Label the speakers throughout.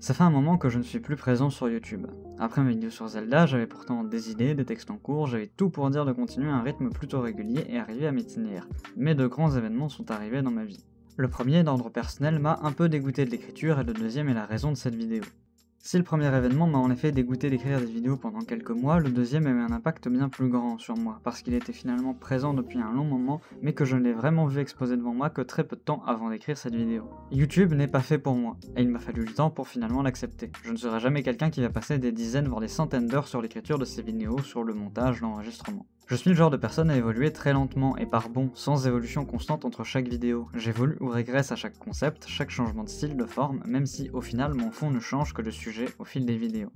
Speaker 1: Ça fait un moment que je ne suis plus présent sur YouTube. Après mes vidéos sur Zelda, j'avais pourtant des idées, des textes en cours, j'avais tout pour dire de continuer à un rythme plutôt régulier et arriver à m'y tenir. Mais de grands événements sont arrivés dans ma vie. Le premier, d'ordre personnel, m'a un peu dégoûté de l'écriture et le deuxième est la raison de cette vidéo. Si le premier événement m'a en effet dégoûté d'écrire des vidéos pendant quelques mois, le deuxième a eu un impact bien plus grand sur moi, parce qu'il était finalement présent depuis un long moment, mais que je ne l'ai vraiment vu exposé devant moi que très peu de temps avant d'écrire cette vidéo. YouTube n'est pas fait pour moi, et il m'a fallu du temps pour finalement l'accepter. Je ne serai jamais quelqu'un qui va passer des dizaines voire des centaines d'heures sur l'écriture de ces vidéos, sur le montage, l'enregistrement. Je suis le genre de personne à évoluer très lentement et par bond, sans évolution constante entre chaque vidéo. J'évolue ou régresse à chaque concept, chaque changement de style, de forme, même si au final mon fond ne change que le sujet au fil des vidéos.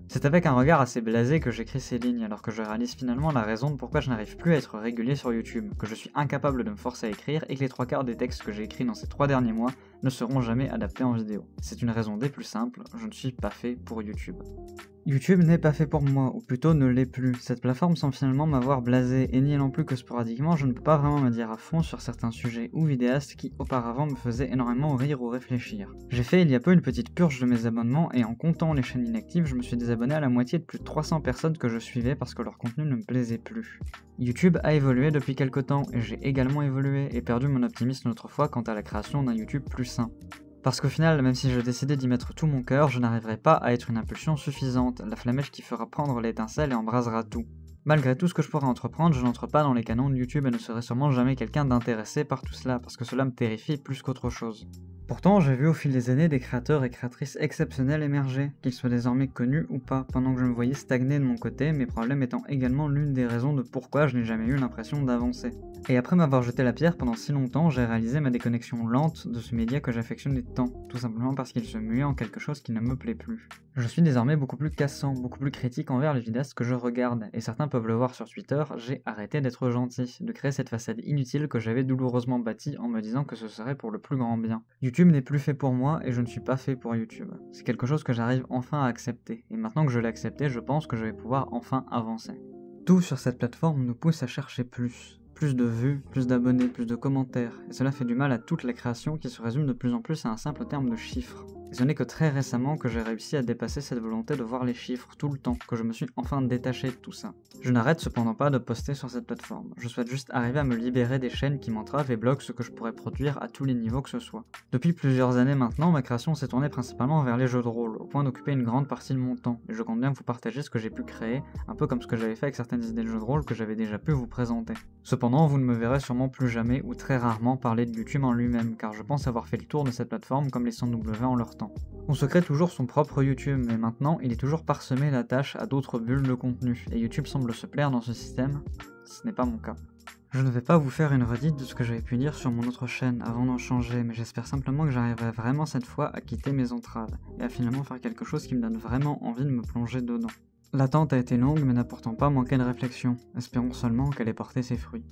Speaker 1: C'est avec un regard assez blasé que j'écris ces lignes alors que je réalise finalement la raison de pourquoi je n'arrive plus à être régulier sur YouTube, que je suis incapable de me forcer à écrire et que les 3/4 des textes que j'ai écrits dans ces 3 derniers mois ne seront jamais adaptés en vidéo. C'est une raison des plus simples, je ne suis pas fait pour YouTube. YouTube n'est pas fait pour moi, ou plutôt ne l'est plus. Cette plateforme semble finalement m'avoir blasé, et n'y allant plus que sporadiquement, je ne peux pas vraiment me dire à fond sur certains sujets ou vidéastes qui auparavant me faisaient énormément rire ou réfléchir. J'ai fait il y a peu une petite purge de mes abonnements, et en comptant les chaînes inactives, je me suis désabonné à la moitié de plus de 300 personnes que je suivais parce que leur contenu ne me plaisait plus. YouTube a évolué depuis quelque temps, et j'ai également évolué, et perdu mon optimisme l'autre fois quant à la création d'un YouTube plus sain. Parce qu'au final, même si je décidais d'y mettre tout mon cœur, je n'arriverai pas à être une impulsion suffisante, la flamèche qui fera prendre l'étincelle et embrasera tout. Malgré tout ce que je pourrais entreprendre, je n'entre pas dans les canons de YouTube et ne serai sûrement jamais quelqu'un d'intéressé par tout cela, parce que cela me terrifie plus qu'autre chose. Pourtant, j'ai vu au fil des années des créateurs et créatrices exceptionnels émerger, qu'ils soient désormais connus ou pas, pendant que je me voyais stagner de mon côté, mes problèmes étant également l'une des raisons de pourquoi je n'ai jamais eu l'impression d'avancer. Et après m'avoir jeté la pierre pendant si longtemps, j'ai réalisé ma déconnexion lente de ce média que j'affectionnais tant, tout simplement parce qu'il se muait en quelque chose qui ne me plaît plus. Je suis désormais beaucoup plus cassant, beaucoup plus critique envers les vidéastes que je regarde, et certains peuvent le voir sur Twitter, j'ai arrêté d'être gentil, de créer cette façade inutile que j'avais douloureusement bâtie en me disant que ce serait pour le plus grand bien. YouTube n'est plus fait pour moi et je ne suis pas fait pour YouTube. C'est quelque chose que j'arrive enfin à accepter, et maintenant que je l'ai accepté, je pense que je vais pouvoir enfin avancer. Tout sur cette plateforme nous pousse à chercher plus. Plus de vues, plus d'abonnés, plus de commentaires, et cela fait du mal à toute la création qui se résume de plus en plus à un simple terme de chiffres. Et ce n'est que très récemment que j'ai réussi à dépasser cette volonté de voir les chiffres tout le temps, que je me suis enfin détaché de tout ça. Je n'arrête cependant pas de poster sur cette plateforme, je souhaite juste arriver à me libérer des chaînes qui m'entravent et bloquent ce que je pourrais produire à tous les niveaux que ce soit. Depuis plusieurs années maintenant, ma création s'est tournée principalement vers les jeux de rôle, au point d'occuper une grande partie de mon temps, et je compte bien vous partager ce que j'ai pu créer, un peu comme ce que j'avais fait avec certaines idées de jeux de rôle que j'avais déjà pu vous présenter. Cependant, vous ne me verrez sûrement plus jamais ou très rarement parler de YouTube en lui-même, car je pense avoir fait le tour de cette plateforme comme les 100W en leur temps. On se crée toujours son propre YouTube, mais maintenant il est toujours parsemé d'attaches à d'autres bulles de contenu, et YouTube semble se plaire dans ce système. Ce n'est pas mon cas. Je ne vais pas vous faire une redite de ce que j'avais pu dire sur mon autre chaîne avant d'en changer, mais j'espère simplement que j'arriverai vraiment cette fois à quitter mes entraves, et à finalement faire quelque chose qui me donne vraiment envie de me plonger dedans. L'attente a été longue mais n'a pourtant pas manqué de réflexion, espérons seulement qu'elle ait porté ses fruits.